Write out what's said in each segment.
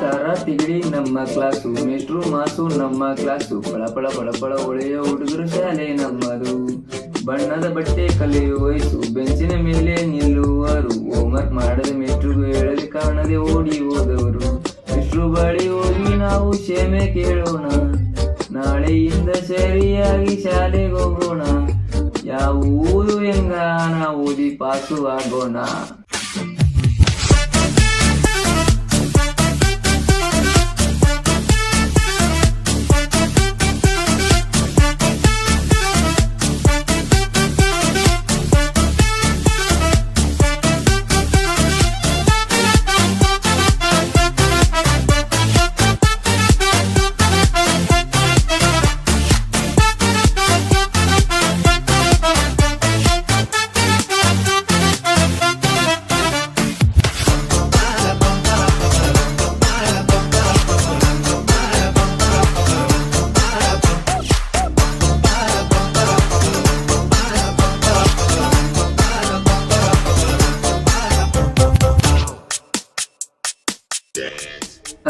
ತಾರ ತಿಗಡಿ ನಮ್ಮ ಕ್ಲಾಸು, ಮೇಷ್ಟ್ರು ಮಾಸು ನಮ್ಮ ಕ್ಲಾಸು, ಪಳಪಳ ಪಳಪಳ ಒಳೆಯ ಹುಡುಗರು ಶಾಲೆ ನಮ್ಮದು. ಬಣ್ಣದ ಬಟ್ಟೆ ಕಲಿಯುವ ವಯಸ್ಸು, ಬೆಂಚಿನ ಮೇಲೆ ನಿಲ್ಲುವರು, ಹೋಮ್ವರ್ಕ್ ಮಾಡದೆ ಮೇಷ್ಟ್ರಿಗೂ ಹೇಳದೆ ಕಾಣದೆ ಓಡಿ ಹೋದವರು. ಮೇಷ್ಟ್ರು ಬಳಿ ಹೋಗಿ ನಾವು ಕ್ಷಮೆ ಕೇಳೋಣ, ನಾಳೆಯಿಂದ ಸರಿಯಾಗಿ ಶಾಲೆಗೆ ಹೋಗೋಣ, ಯಾವುದು ಹೆಂಗಾನ ಓದಿ ಪಾಸು ಆಗೋಣ.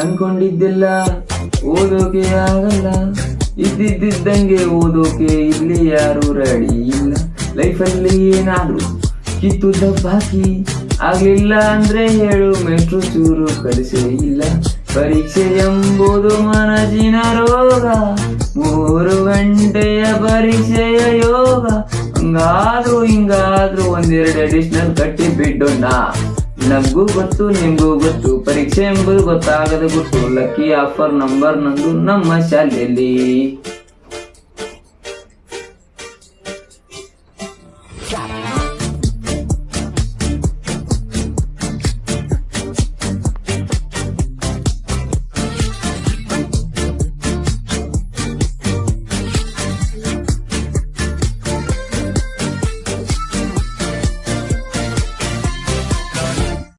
ಅನ್ಕೊಂಡಿದ್ದೆಲ್ಲ ಓದೋಕೆ ಆಗಲ್ಲ, ಇದ್ದಿದ್ದಂಗೆ ಓದೋಕೆ ಇಲ್ಲಿ ಯಾರು ರೆಡಿ ಇಲ್ಲ. ಲೈಫಲ್ಲಿ ಏನಾದ್ರು ಕಿತ್ತು ದಬ್ಬಾಕಿ ಆಗ್ಲಿಲ್ಲ ಅಂದ್ರೆ ಹೇಳು, ಮೇಷ್ಟ್ರು ಚೂರು ಕಲಿಸೇ ಇಲ್ಲ. ಪರೀಕ್ಷೆ ಎಂಬುದು ಮನಸ್ಸಿನ ರೋಗ, 3 ಗಂಟೆಯ ಪರೀಕ್ಷೆಯ ಯೋಗ. ಹಂಗಾದ್ರೂ ಹಿಂಗಾದ್ರೂ ಒಂದೆರಡು ಅಡಿಷನಲ್ ಕಟ್ಟಿ ಬಿಡೋಣ. ನಮಗೂ ಗೊತ್ತು ನಿಮ್ಗೂ ಗೊತ್ತು, ಪರೀಕ್ಷೆ ಎಂಬುದು ಗೊತ್ತಾಗದ ಗೊತ್ತು. ಲಕ್ಕಿ ಆಫರ್ ನಂಬರ್ ನಂದು ನಮ್ಮ ಶಾಲೆಯಲ್ಲಿ.